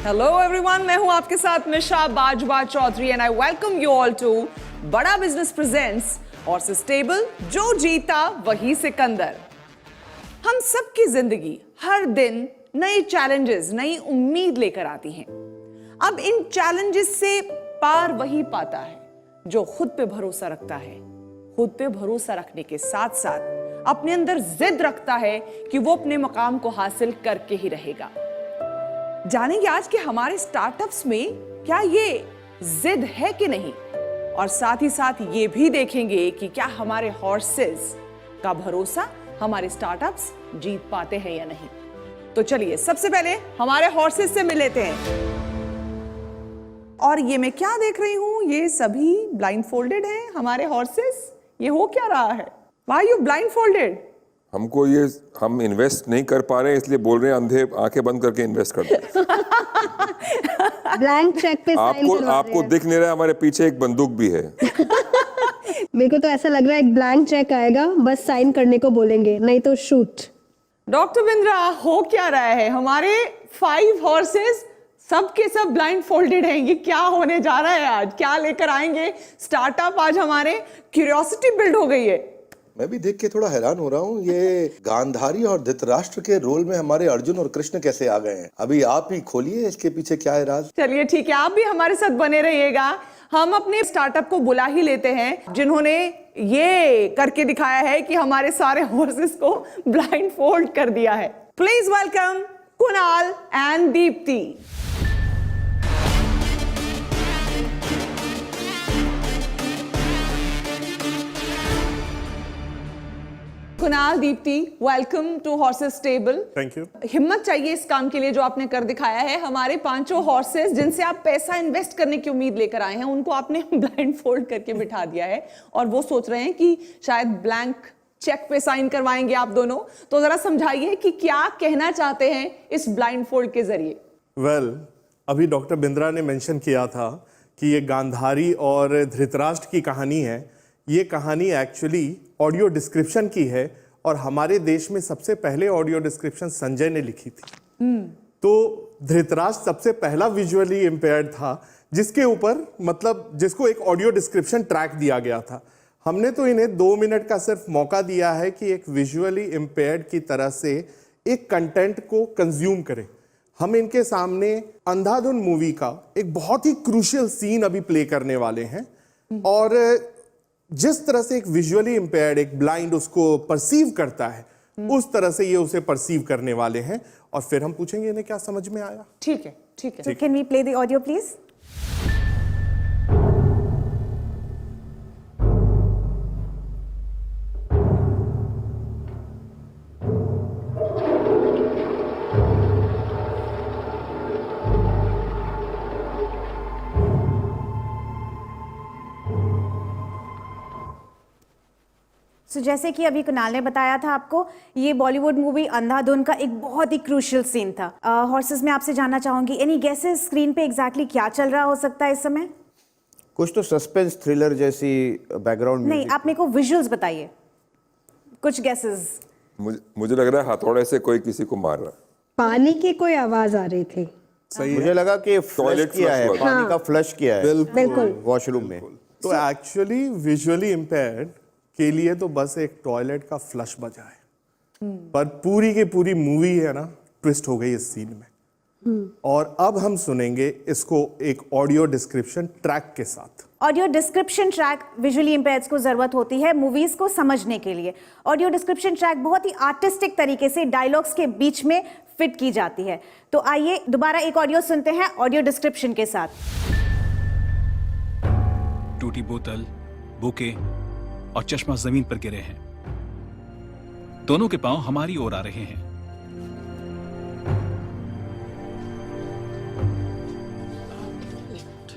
Hello everyone, मैं हूं आपके साथ Nisha Bajwa Chaudhary and I welcome you all to Bada business presents horses table, जो जीता वही सिकंदर। हम सबकी जिंदगी हर दिन नए चैलेंजेस, नई उम्मीद लेकर आती हैं। अब इन चैलेंजेस से पार वही पाता है जो खुद पे भरोसा रखता है। खुद पे भरोसा रखने के साथ साथ अपने अंदर जिद रखता है कि वो अपने मकाम को हासिल करके ही रहेगा। जानेंगे आज के हमारे स्टार्टअप्स में क्या ये जिद है कि नहीं, और साथ ही साथ ये भी देखेंगे कि क्या हमारे हॉर्सेस का भरोसा हमारे स्टार्टअप्स जीत पाते हैं या नहीं। तो चलिए सबसे पहले हमारे हॉर्सेस से मिल लेते हैं। और ये मैं क्या देख रही हूं, ये सभी ब्लाइंड फोल्डेड हैं हमारे हॉर्सेस। ये हो क्या रहा है? Why are you blindfolded? हमको ये हम इन्वेस्ट नहीं कर पा रहे हैं, इसलिए बोल रहे हैं अंधे आंखें बंद करके इन्वेस्ट कर दो। ब्लैंक चेक पे साइन करवा आपको दिख नहीं रहा है, हमारे पीछे एक बंदूक भी है। मेरे को तो ऐसा लग रहा है एक ब्लैंक चेक आएगा, बस साइन करने को बोलेंगे, नहीं तो शूट। डॉक्टर बिंद्रा, हो क्या रहा है? हमारे 5 हॉर्सेस सब के सब ब्लाइंड फोल्डेड हैं। ये क्या होने जा रहा है? आज क्या लेकर आएंगे स्टार्टअप? आज हमारे क्यूरियोसिटी बिल्ड हो गई है। मैं भी देख के थोड़ा हैरान हो रहा हूँ, ये गांधारी और धृतराष्ट्र के रोल में हमारे अर्जुन और कृष्ण कैसे आ गए हैं। अभी आप ही खोलिए इसके पीछे क्या है राज। चलिए ठीक है, आप भी हमारे साथ बने रहिएगा। हम अपने स्टार्टअप को बुला ही लेते हैं जिन्होंने ये करके दिखाया है कि हमारे सारे हॉर्सेस को ब्लाइंड फोल्ड कर दिया है। Please welcome Kunal and Deepti. Kunal, Deepti, welcome to horses table. Thank you. हिम्मत चाहिए इस काम के लिए जो आपने कर दिखाया है। हमारे 5 हॉर्सेस जिनसे आप पैसा इन्वेस्ट करने की उम्मीद लेकर आए हैं, उनको आपने ब्लाइंड फोल्ड करके बिठा दिया है और वो सोच रहे हैं कि शायद ब्लैंक चेक पे साइन करवाएंगे आप दोनों। तो जरा समझाइए कि क्या कहना चाहते हैं इस ब्लाइंड फोल्ड के जरिए। वेल, अभी डॉक्टर बिंद्रा ने मेंशन किया था कि ये गांधारी और धृतराष्ट्र की कहानी है। ये कहानी एक्चुअली ऑडियो डिस्क्रिप्शन की है और हमारे देश में सबसे पहले ऑडियो डिस्क्रिप्शन संजय ने लिखी थी। तो धृतराष्ट्र सबसे पहला विजुअली इम्पेयर्ड था जिसके ऊपर मतलब जिसको एक ऑडियो डिस्क्रिप्शन ट्रैक दिया गया था। हमने तो इन्हें 2 मिनट का सिर्फ मौका दिया है कि एक विजुअली इम्पेयर्ड की तरह से एक कंटेंट को कंज्यूम करें। हम इनके सामने अंधाधुन मूवी का एक बहुत ही क्रूशियल सीन अभी प्ले करने वाले हैं और जिस तरह से एक विजुअली इम्पेयर्ड, एक ब्लाइंड उसको परसीव करता है, उस तरह से ये उसे परसीव करने वाले हैं और फिर हम पूछेंगे इन्हें क्या समझ में आया। ठीक है, ठीक है। So can we play the audio please? So, जैसे कि अभी कुणाल ने बताया था आपको, ये बॉलीवुड मूवी अंधाधुन का एक बहुत ही क्रूशियल सीन था। हॉर्सेस में आपसे जानना चाहूंगी, एनी गेसेस स्क्रीन पे एग्जैक्टली क्या चल रहा हो सकता है इस समय? कुछ तो सस्पेंस थ्रिलर जैसी बैकग्राउंड नहीं, आप मेरे को विजुअल्स बताइए, कुछ गेसेस। मुझे लग रहा है हथौड़े से कोई किसी को मार रहा है। पानी की कोई आवाज आ रही थी। सही मुझे लगा कि फ्लश टॉयलेट किया है, फ्लश पानी का फ्लश किया है बिल्कुल। वॉशरूम में। तो एक्चुअली विजुअली इम्पेयर्ड के लिए तो बस एक टॉयलेट का फ्लश बजा है, पर पूरी की पूरी मूवी है ना ट्विस्ट हो गई इस सीन में। और अब हम सुनेंगे इसको एक ऑडियो डिस्क्रिप्शन ट्रैक के साथ। ऑडियो डिस्क्रिप्शन ट्रैक विजुअली इम्पेयर्ड्स को जरूरत होती है मूवीज को समझने के लिए। ऑडियो डिस्क्रिप्शन ट्रैक बहुत ही आर्टिस्टिक तरीके से डायलॉग्स के बीच में फिट की जाती है। तो आइए दोबारा एक ऑडियो सुनते हैं ऑडियो डिस्क्रिप्शन के साथ। टूटी बोतल, बुके और चश्मा जमीन पर गिरे हैं। दोनों के पांव हमारी ओर आ रहे हैं।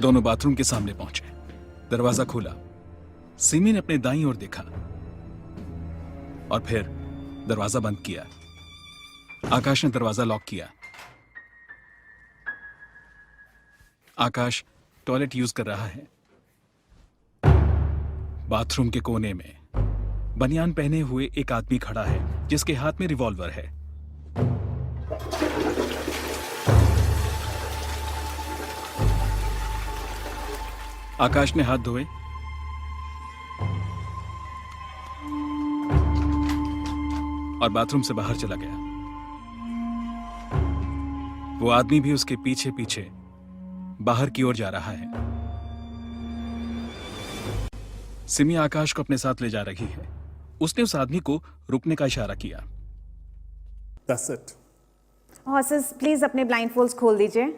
दोनों बाथरूम के सामने पहुंचे। दरवाजा खुला। सिमी ने अपने दाईं ओर देखा और फिर दरवाजा बंद किया। आकाश ने दरवाजा लॉक किया। आकाश टॉयलेट यूज कर रहा है। बाथरूम के कोने में बनियान पहने हुए एक आदमी खड़ा है जिसके हाथ में रिवॉल्वर है। आकाश ने हाथ धोए और बाथरूम से बाहर चला गया। वो आदमी भी उसके पीछे पीछे बाहर की ओर जा रहा है। सिमी आकाश को अपने साथ ले जा रही है। उसने उस आदमी को रुकने का इशारा किया। That's it. हॉर्सेस प्लीज अपने ब्लाइंडफोल्ड्स खोल दीजिए।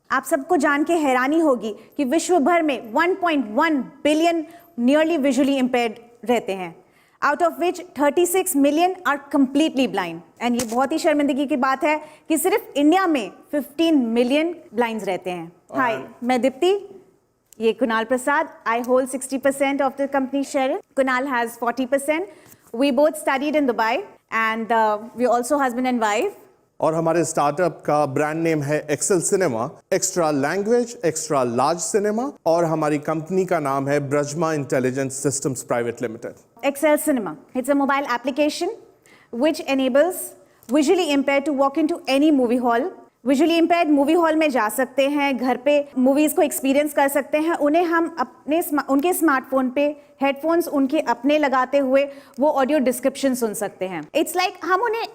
आप सबको जान के हैरानी होगी कि विश्व भर में 1.1 बिलियन नियरली विजुअली इंपेयर्ड रहते हैं, out of which 36 million are completely blind. And ये बहुत ही शर्मिंदगी की बात है कि सिर्फ इंडिया में 15 मिलियन ब्लाइंड्स रहते हैं। हाय, मैं दीप्ति, ये कुणाल प्रसाद। I hold 60% of the company share. Kunal has 40%. We both studied in Dubai and we also husband and wife. और हमारे स्टार्टअप का ब्रांड नेम है Excel cinema, extra language, extra large cinema, और हमारी कंपनी का नाम है Brajma intelligence systems private limited. Excel Cinema. It's a mobile application which enables visually impaired to walk into any movie hall. Visually impaired movie hall में जा सकते हैं, घर पे मूवीज को एक्सपीरियंस कर सकते हैं। उन्हें हम अपने उनके स्मार्टफोन पे हेडफोन्स उनके अपने लगाते हुए वो ऑडियो डिस्क्रिप्शन सुन सकते हैं। इट्स लाइक हम उन्हें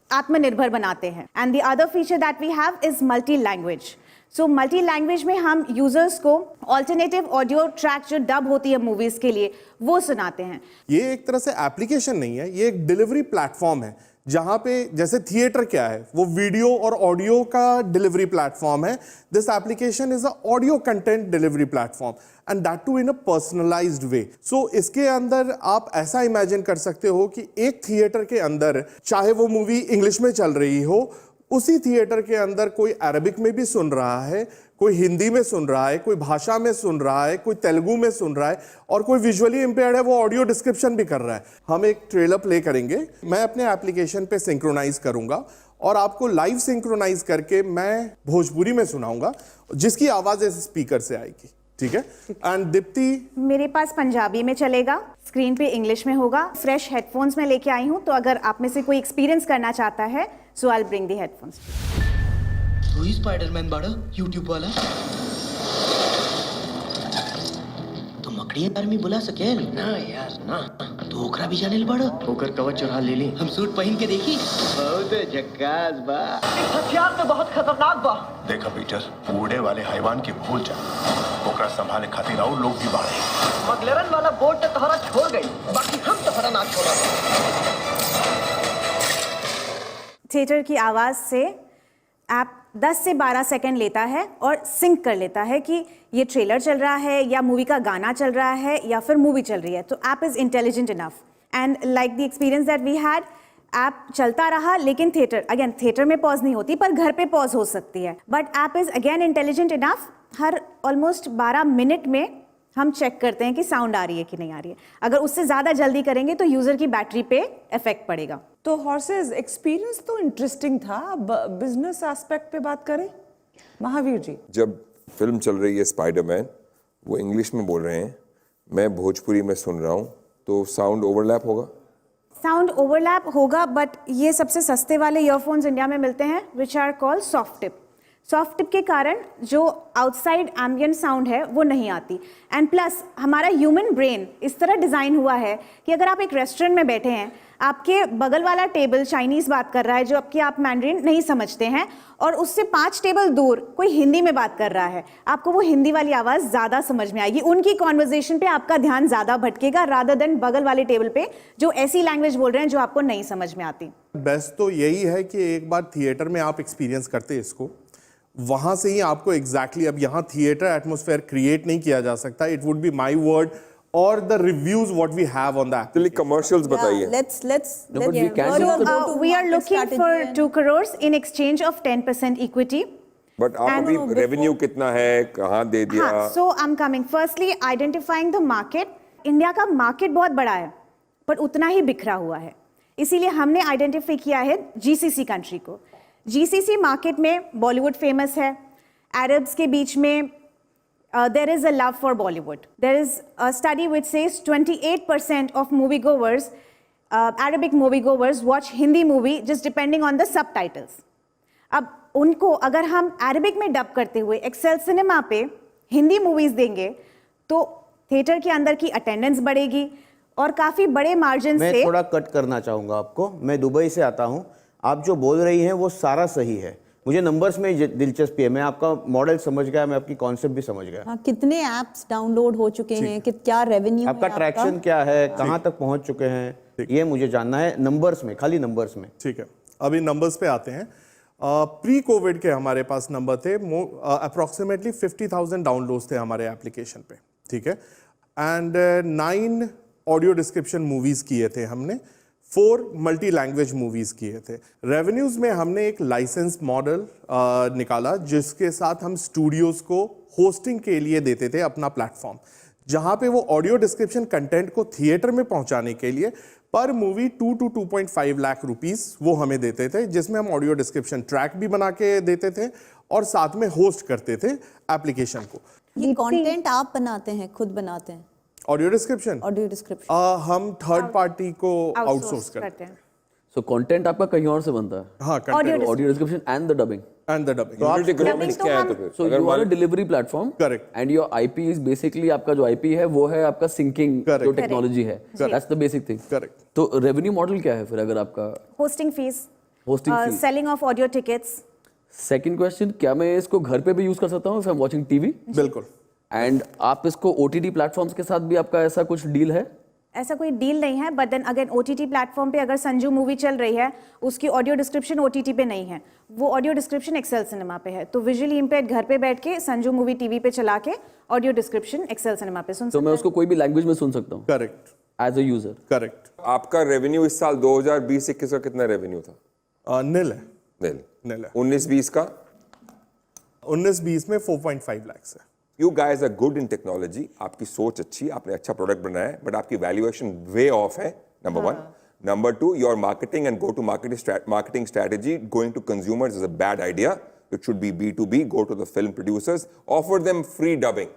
आत्मनिर्भर बनाते हैं। And the other feature that we have is multi language. So multi language में हम यूजर्स को ऑल्टरनेटिव ऑडियो ट्रैक जो डब होती है मूवीज के लिए वो सुनाते हैं। ये एक तरह से एप्लीकेशन नहीं है, ये एक डिलीवरी प्लेटफॉर्म है, जहां पे जैसे थिएटर क्या है, वो वीडियो और ऑडियो का डिलीवरी प्लेटफॉर्म है। This application is a audio content delivery platform and that too in a personalised way. So इसके अंदर आप ऐसा इमेजिन कर सकते हो कि एक थिएटर के अंदर, चाहे वो मूवी इंग्लिश में चल रही हो, उसी थिएटर के अंदर कोई अरबिक में भी सुन रहा है, कोई हिंदी में सुन रहा है, कोई भाषा में सुन रहा है, कोई तेलुगु में सुन रहा है, और कोई विजुअली इंपेयर्ड है वो ऑडियो डिस्क्रिप्शन भी कर रहा है। हम एक ट्रेलर प्ले करेंगे, मैं अपने एप्लीकेशन पे सिंक्रोनाइज करूंगा और आपको लाइव सिंक्रोनाइज करके मैं भोजपुरी में सुनाऊंगा, जिसकी आवाज इस स्पीकर से आएगी। ठीक है? एंड दीप्ति, मेरे पास पंजाबी में चलेगा, स्क्रीन पे इंग्लिश में होगा। फ्रेश हेडफोन्स में लेके आई हूँ, तो अगर आप में से कोई एक्सपीरियंस करना चाहता है, so I will bring the headphones. तू ही स्पाइडरमैन बाड़ा यूट्यूब वाला। तो मकड़ी आर्मी बुला सके ना यार ना। तो ओकरा भी जाने बाड़ा। ओकर कवच चुरा ले ली। हम सूट पहन के देखी, बहुत झक्कास बा। इस हथियार तो बहुत खतरनाक बा। देखा पीटर, उड़े वाले हैवान के भूल जा, ओकरा संभाले खातिर और लोग भी बाड़े। मगलरन वाला बोट तो तोहरा छोड़ गई, बाकी हम तोहरा ना छोड़ा। थिएटर की आवाज से ऐप 10 से 12 सेकंड लेता है और सिंक कर लेता है कि ये ट्रेलर चल रहा है या मूवी का गाना चल रहा है या फिर मूवी चल रही है। तो app is intelligent enough and like the experience that we had, app चलता रहा, लेकिन थिएटर में पॉज नहीं होती, पर घर पे पॉज हो सकती है। But app is again intelligent enough. Her almost 12 minute में हम चेक करते हैं कि साउंड आ रही है कि नहीं आ रही है। अगर उससे ज़्यादा जल्दी करेंगे तो यूज़र की बैटरी पे इफेक्ट पड़ेगा। तो हॉर्सेस एक्सपीरियंस तो इंटरेस्टिंग था। अब बिजनेस एस्पेक्ट पे बात करें, महावीर जी। जब फिल्म चल रही है स्पाइडरमैन, वो इंग्लिश में बोल रहे हैं, मैं भोजपुरी में सुन रहा हूँ, तो साउंड ओवरलैप होगा? साउंड ओवरलैप होगा, बट ये सबसे सस्ते वाले ईयरफोन्स इंडिया में मिलते हैं, which are called soft tip. Soft tip के कारण जो आउटसाइड एम्बियंट साउंड है वो नहीं आती। एंड प्लस हमारा ह्यूमन ब्रेन इस तरह डिज़ाइन हुआ है कि अगर आप एक रेस्टोरेंट में बैठे हैं, आपके बगल वाला टेबल चाइनीज़ बात कर रहा है जो आपकी आप मैंड्रिन नहीं समझते हैं, और उससे 5 टेबल दूर कोई हिंदी में बात कर रहा है, आपको वो हिंदी वाली आवाज़ ज़्यादा समझ में आएगी। उनकी कॉन्वर्जेशन पे आपका ध्यान ज़्यादा भटकेगा रादर देन बगल वाले टेबल पे जो ऐसी लैंग्वेज बोल रहे हैं जो आपको नहीं समझ में आती। बेस्ट तो यही है कि एक बार थिएटर में आप एक्सपीरियंस करते इसको, वहां से ही आपको एग्जैक्टली अब यहाँ थिएटर एटमॉस्फेयर क्रिएट नहीं किया जा सकता। It would be my word or the reviews what we have on that. चलिए कमर्शियल्स बताइए। We are looking for 2 crores in exchange of 10% equity. But आप अभी रेवेन्यू कितना है, कहाँ दे दिया? हाँ, so I'm coming. Firstly, identifying the market. India का मार्केट बहुत बड़ा है, पर उतना ही बिखरा हुआ है, इसीलिए हमने आइडेंटिफाई किया है GCC कंट्री को। GCC मार्केट में बॉलीवुड फेमस है, अरब्स के बीच में there is a love for Bollywood. There is a study which says 28% of moviegoers, Arabic moviegoers, watch Hindi movie just depending on the subtitles. अब उनको अगर हम अरेबिक में डब करते हुए एक्सेल सिनेमा पे हिंदी मूवीज देंगे तो थिएटर के अंदर की अटेंडेंस बढ़ेगी और काफी बड़े मार्जिन मैं से। थोड़ा कट करना चाहूँगा आपको। मैं दुबई से आता हूँ, आप जो बोल रही हैं वो सारा सही है, मुझे नंबर्स में दिलचस्पी है। मैं आपका मॉडल समझ गया, मैं आपकी कॉन्सेप्ट भी समझ गया। हाँ, कितने एप्स डाउनलोड हो चुके हैं, क्या रेवेन्यू आपका ट्रैक्शन क्या है, कहाँ तक पहुँच चुके हैं, ये मुझे जानना है नंबर्स में, खाली नंबर्स में। ठीक है, अभी नंबर्स पे आते हैं। प्री कोविड के हमारे पास नंबर थे अप्रॉक्सीमेटली 50,000 डाउनलोड्स थे हमारे एप्लीकेशन पे, ठीक है। एंड 9 ऑडियो डिस्क्रिप्शन मूवीज किए थे हमने, 4 मल्टी लैंग्वेज मूवीज किए थे। रेवेन्यूज में हमने एक लाइसेंस मॉडल निकाला जिसके साथ हम स्टूडियोज को होस्टिंग के लिए देते थे अपना प्लेटफॉर्म, जहां पे वो ऑडियो डिस्क्रिप्शन कंटेंट को थिएटर में पहुंचाने के लिए पर मूवी 2 to 2.5 लाख रुपीस वो हमें देते थे, जिसमें हम ऑडियो डिस्क्रिप्शन ट्रैक भी बना के देते थे और साथ में होस्ट करते थे एप्लीकेशन को। ये कंटेंट आप बनाते हैं, खुद बनाते हैं? ऑडियो डिस्क्रिप्शन हम थर्ड पार्टी को आउटसोर्स करते हैं। सो कंटेंट आपका कहीं और से बनता है? हाँ, audio description and the dubbing. तो So you are a delivery platform. Correct. And your IP is basically आपका जो IP है वो है आपका syncing जो टेक्नोलॉजी है। That's the basic thing. Correct. तो रेवेन्यू मॉडल क्या है फिर अगर आपका? Hosting fees, hosting fees, selling of audio tickets. Second question, क्या मैं इसको घर पे भी यूज कर सकता हूँ if I'm watching TV? बिल्कुल। एंड आप इसको OTT प्लेटफॉर्म्स के साथ भी आपका ऐसा कुछ डील है? ऐसा कोई डील नहीं है, but then again OTT platform पे अगर संजू मूवी चल रही है, उसकी ऑडियो डिस्क्रिप्शन OTT पे नहीं है, वो ऑडियो डिस्क्रिप्शन एक्सेल सिनेमा पे है, तो विजुअली इम्पेयर्ड घर पे बैठ के संजू मूवी टीवी पे चला के ऑडियो डिस्क्रिप्शन एक्सेल सिनेमा पे सुन सकते हैं। तो मैं उसको कोई भी लैंग्वेज में सुन सकता हूँ? Correct, as a user. Correct. आपका रेवेन्यू इस साल 2020-21 का कितना रेवेन्यू था? नील है। नील है। 19-20 का? 19-20 में 4.5 लाख है। You guys are good in technology, आपकी सोच अच्छी, आपने अच्छा प्रोडक्ट बनाया है, बट आपकी वैल्यूएशन वे ऑफ है, number 1. Number 2, your marketing and marketing strategy going to consumers is a bad idea. It should be B2B, go to the film producers, offer them free dubbing.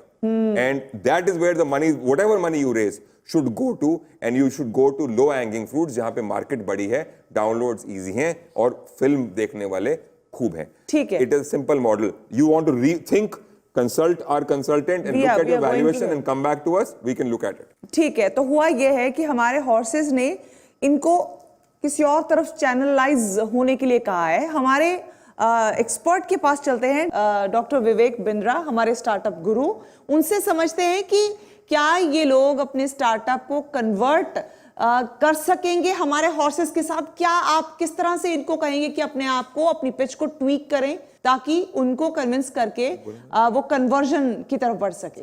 And that is where the money, whatever money you raise, should go to, and you should go to low hanging fruits, जहाँ पे market बड़ी है, downloads easy हैं और film देखने वाले खूब हैं। ठीक है। It is a simple model. You want to rethink, consult our consultant and look at your valuation and come back to us, we can look at it. ठीक है, तो हुआ ये है कि हमारे हॉर्सेस ने इनको किसी और तरफ चैनलाइज होने के लिए कहा है। हमारे एक्सपर्ट के पास चलते हैं, डॉक्टर विवेक बिंद्रा, हमारे स्टार्टअप गुरु। उनसे समझते हैं कि क्या ये लोग अपने स्टार्टअप को कन्वर्ट कर सकेंगे हमारे हॉर्सेस के साथ। क्या आप किस तरह से इनको कहेंगे कि अपने आप को, अपनी पिच को ट्वीक करें ताकि उनको कन्विंस करके वो कन्वर्जन की तरफ बढ़ सके?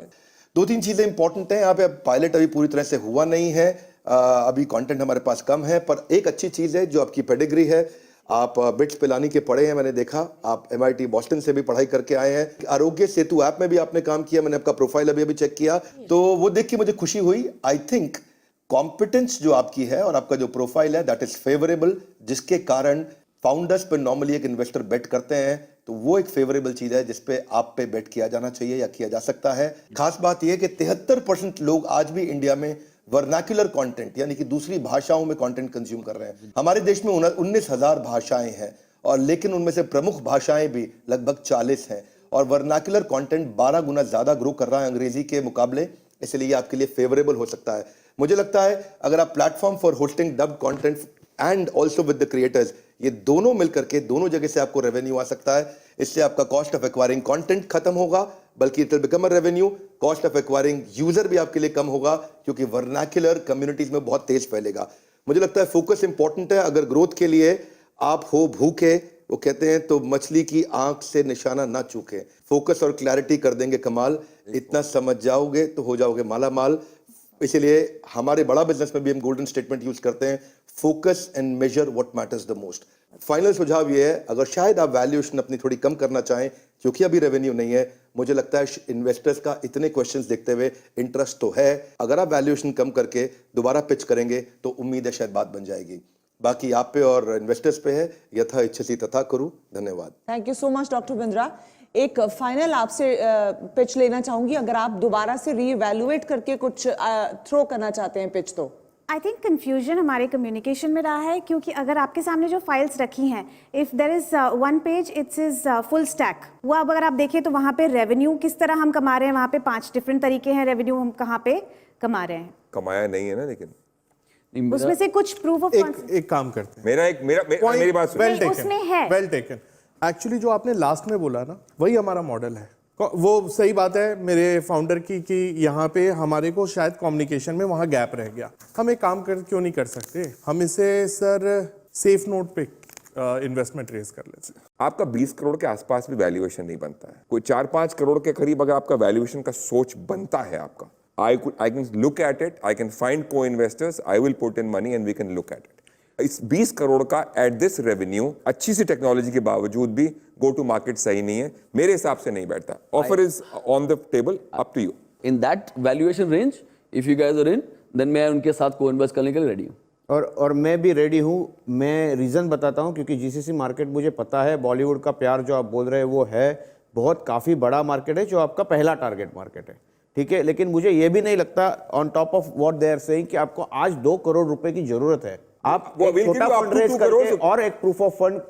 2-3 चीजें इंपॉर्टेंट हैं यहाँ पे। पायलट अभी पूरी तरह से हुआ नहीं है, अभी कंटेंट हमारे पास कम है, पर एक अच्छी चीज है जो आपकी पेडिग्री है। आप बिट्स पिलानी के पढ़े हैं, मैंने देखा। आप MIT बॉस्टन से भी पढ़ाई करके आए हैं। आरोग्य सेतु ऐप में भी आपने काम किया, मैंने आपका प्रोफाइल अभी चेक किया, तो वो देख के मुझे खुशी हुई। आई थिंक कॉम्पिटेंस जो आपकी है और आपका जो प्रोफाइल है दैट इज फेवरेबल, जिसके कारण फाउंडर्स पे नॉर्मली एक इन्वेस्टर बेट करते हैं, तो वो एक फेवरेबल चीज है जिसपे आप पे बेट किया जाना चाहिए या किया जा सकता है। खास बात यह कि 73% लोग आज भी इंडिया में वर्नाक्युलर कंटेंट यानी कि दूसरी भाषाओं में कंटेंट कंज्यूम कर रहे हैं। हमारे देश में 19,000 भाषाएं हैं, और लेकिन उनमें से प्रमुख भाषाएं भी लगभग 40 हैं, और वर्नाक्युलर कंटेंट 12 गुना ज्यादा ग्रो कर रहा है अंग्रेजी के मुकाबले, इसलिए आपके लिए फेवरेबल हो सकता है। मुझे लगता है अगर आप platform for hosting dub content and also with the creators, ये दोनों मिलकर के दोनों जगह से आपको रेवेन्यू आ सकता है। इससे आपका कॉस्ट ऑफ एक्वायरिंग कंटेंट खत्म होगा, बल्कि it will become a revenue. Cost of acquiring user भी आपके लिए कम होगा, क्योंकि वर्नाक्युलर कम्युनिटीज में बहुत तेज फैलेगा। मुझे लगता है फोकस इंपॉर्टेंट है। अगर ग्रोथ के लिए आप हो भूखे, वो कहते हैं तो मछली की आंख से निशाना ना चूके। फोकस और क्लैरिटी कर देंगे कमाल, इतना समझ जाओगे तो हो जाओगे माला माल। इसलिए हमारे बड़ा बिजनेस में भी हम गोल्डन स्टेटमेंट यूज करते हैं, focus and measure what matters the most. Final सुझाव ये है, अगर शायद आप वैल्यूएशन अपनी थोड़ी कम करना चाहें क्योंकि अभी रेवेन्यू नहीं है, मुझे लगता है इन्वेस्टर्स का इतने क्वेश्चंस देखते हुए इंटरेस्ट तो है। अगर आप वैल्यूएशन कम करके दोबारा पिच करेंगे तो उम्मीद है शायद बात बन जाएगी। बाकी आप पे और इन्वेस्टर्स पे है, यथा इच्छसि तथा करूं। धन्यवाद। Thank you so much doctor Bindra. एक फाइनल आपसे पिच लेना चाहूंगी, अगर आप दोबारा से रीइवैल्यूएट करके कुछ थ्रो करना चाहते हैं पिच, तो आई थिंक कंफ्यूजन हमारे कम्युनिकेशन में रहा है, क्योंकि अगर आपके सामने जो फाइल्स रखी हैं, if there is one page it's is full stack, वो अब अगर आप देखें तो वहाँ पे रेवेन्यू किस तरह हम कमा रहे हैं, वहाँ पे 5 डिफरेंट तरीके हैं रेवेन्यू हम कहाँ पे कमा रहे हैं। कमाया नहीं है ना, लेकिन उसमें से कुछ प्रूफ ऑफ एक काम करते हैं, मेरी बात सुनिए। वेल टेकन, उसमें है। Well taken. एक्चुअली जो आपने लास्ट में बोला ना, वही हमारा मॉडल है। वो सही बात है मेरे फाउंडर की कि यहाँ पे हमारे को शायद कम्युनिकेशन में वहाँ गैप रह गया। हम एक काम क्यों नहीं कर सकते, हम इसे सर सेफ नोट पे इन्वेस्टमेंट रेज कर लेते हैं। आपका 20 करोड़ के आसपास भी वैल्यूएशन नहीं बनता है, कोई 4-5 करोड़ के करीब अगर आपका वैल्यूएशन का सोच बनता है आपका, I can look at it, I can find co-investors, I will put in money and we can look at it. इस 20 करोड़ का एट दिस रेवेन्यू अच्छी सी टेक्नोलॉजी के बावजूद भी गो टू मार्केट सही नहीं है, मेरे हिसाब से नहीं बैठता। Offer is on the table, up to you. In that valuation range if you guys are in, then मैं उनके साथ को इन्वेस्ट करने के लिए रेडी हूँ। और मैं भी रेडी हूँ। मैं रीज़न बताता हूँ, क्योंकि जीसीसी मार्केट मुझे पता है, बॉलीवुड का प्यार जो आप बोल रहे हैं वो है, बहुत काफ़ी बड़ा मार्केट है, जो आपका पहला टारगेट मार्केट है, ठीक है। लेकिन मुझे ये भी नहीं लगता on top of what they are saying कि आपको आज 2 करोड़ रुपए की जरूरत है। आप एक छोटा फंड रेस करके और एक proof of fund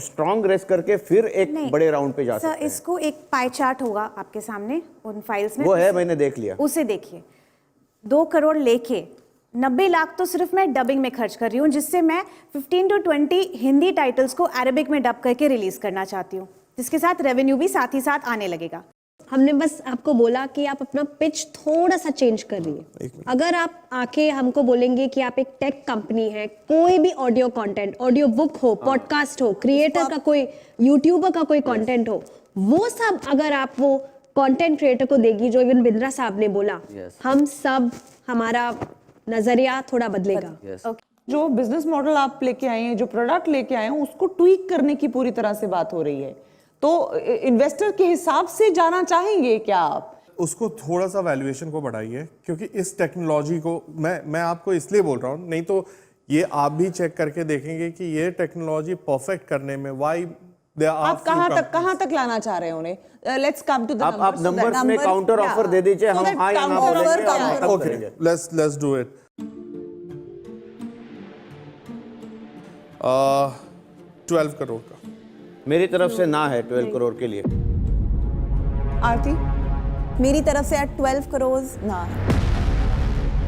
strong raise करके फिर एक बड़े राउंड पे जा सकते हैं। इसको एक पाई चार्ट होगा आपके सामने उन फाइल्स में, वो है, मैंने देख लिया, उसे देखिए। 2 करोड़ लेके 90 लाख तो सिर्फ मैं डबिंग में खर्च कर रही हूँ, जिससे मैं 15 to 20 हिंदी टाइटल्स को अरेबिक में डब करके रिलीज करना चाहती हूँ, जिसके साथ रेवेन्यू भी साथ ही साथ आने लगेगा। हमने बस आपको बोला कि आप अपना पिच थोड़ा सा चेंज करिए। अगर आप आके हमको बोलेंगे कि आप एक टेक कंपनी है, कोई भी ऑडियो कंटेंट, ऑडियो बुक हो, पॉडकास्ट हो, क्रिएटर का कोई, यूट्यूबर का कोई कंटेंट हो, वो सब अगर आप वो कंटेंट क्रिएटर को देगी, जो इवन बिंद्रा साहब ने बोला, हम सब, हमारा नजरिया थोड़ा बदलेगा। जो बिजनेस मॉडल आप लेके आए हैं, जो प्रोडक्ट लेके आए हैं, उसको ट्वीक करने की पूरी तरह से बात हो रही है। तो इन्वेस्टर के हिसाब से जाना चाहेंगे क्या आप? उसको थोड़ा सा वैल्यूएशन को बढ़ाइए, क्योंकि इस टेक्नोलॉजी को मैं आपको इसलिए बोल रहा हूँ, नहीं तो ये आप भी चेक करके देखेंगे कि ये टेक्नोलॉजी परफेक्ट करने में वाई आप कहाँ तक लाना चाह रहे हैं उन्हें? Let's come to the numbers. आप नंबर्स में काउंटर ऑफर दे दीजिए, हम हाँ या ना बोलेंगे। Okay, let's do it. 12 crore का मेरी तरफ से ना है 12 करोड़ के लिए। आरती, मेरी तरफ से एट 12 करोड़ ना है।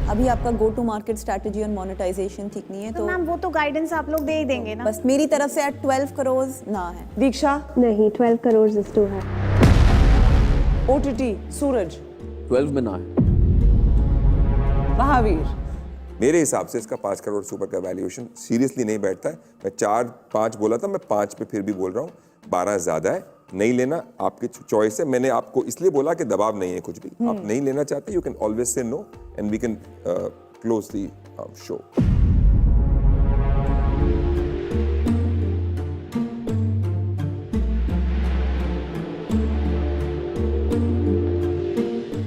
अभी आपका गो टू मार्केट स्ट्रैटेजी और मोनेटाइजेशन ठीक नहीं है, तो मैम वो तो गाइडेंस आप लोग दे ही देंगे ना। बस मेरी तरफ से एट 12 करोड़ ना है। दीक्षा? नहीं, 12 करोड़ इज टू है। ओटीटी सूरज? 12 में ना है। महावीर? मेरे हिसाब से इसका 5 करोड़ से ऊपर का वैल्यूएशन सीरियसली नहीं बैठता है। मैं 4-5 बोला था, मैं 5 पे फिर भी बोल रहा हूँ, 12 ज्यादा है, नहीं लेना, आपकी चॉइस है। मैंने आपको इसलिए बोला कि दबाव नहीं है कुछ भी, आप नहीं लेना चाहते, you can always say no and we can close the show.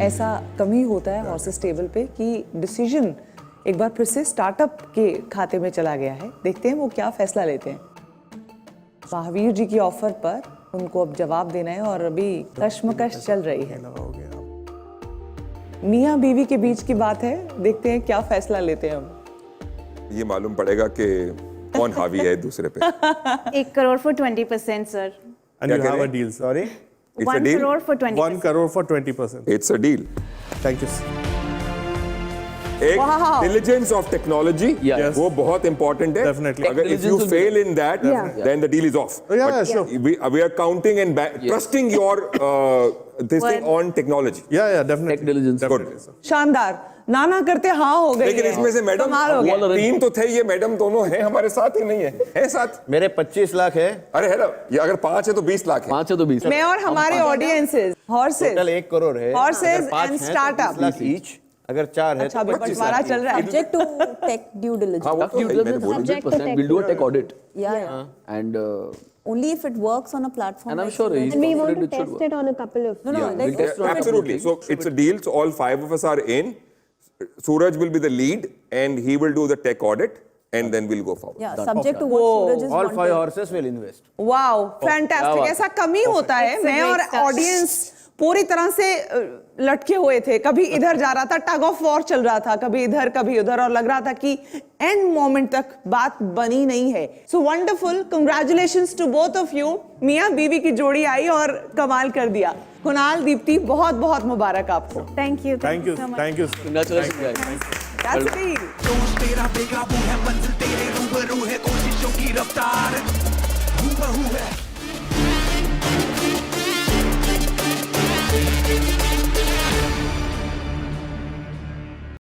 ऐसा कमी होता है हॉर्सेस टेबल पे कि डिसीजन एक बार फिर से स्टार्टअप के खाते में चला गया है। देखते हैं वो क्या फैसला लेते हैं। महावीर जी की ऑफर पर उनको अब जवाब देना है और अभी कश्मकश चल रही है। मियाँ बीवी के बीच की बात है, देखते हैं क्या फैसला लेते हैं हम। ये मालूम पड़ेगा कि कौन हावी है दूसरे पे। 1 crore for 20% sir. And you have a deal, sorry? It's a 1 deal? Crore for 20%। 1 crore for 20%. It's a deal. Thank you. एक diligence of technology, Yes. वो बहुत important है। Definitely. अगर if you fail in that, then the deal is off. Yeah, sure. We are counting and trusting your this thing on technology. Yeah, definitely. Tech diligence. Definitely, sir. शानदार, नाना करते हाँ हो गई। लेकिन इसमें से मैडम कमाल हो गया। टीम तो थे, ये मैडम दोनों हैं हमारे साथ ही नहीं है साथ? मेरे 25 लाख है। अरे है ना, ये अगर 5 है तो 20 लाख है। 5 है तो 20। मैं और हमारे ऑडियंसेस, हॉर्सेस, टोटल 1 करोड़ है। Horses and startup, 20 lakh each. अगर 4 है अच्छा अभी बंटवारा चल रहा है। Subject to take due diligence. हाँ, वो तो है, मैंने बोला। 100% we'll do a tech audit Yeah. and Only if it works on a platform. and I'm like sure Suraj. he's And we want to confident it should test work. it on a couple of. No, Yeah, like we'll test on Absolutely. So it's a deal. So all 5 of us are in. Suraj will be the lead and he will do the tech audit and then we'll go forward. Yeah, subject to what Suraj is All 5 wanting. horses will invest. Wow, fantastic. बात ऐसा कम ही होता है। It's a मैं great और start. Audience पूरी तरह से लटके हुए थे, कभी इधर जा रहा था, टग ऑफ वॉर चल रहा था, कभी इधर कभी उधर, और लग रहा था कि एंड मोमेंट तक बात बनी नहीं है. So wonderful, congratulations to both of you. मियां बीवी की जोड़ी आई और कमाल कर दिया. कुणाल, दीप्ति, बहुत बहुत मुबारक आपको. Thank you. Thank you, thank you. Congratulations, guys. That's me. दोस्त तेरा बेकाबू है, मंजिल तेरे रूबरू है, कोशिशों की रफ्तार हूबहू है.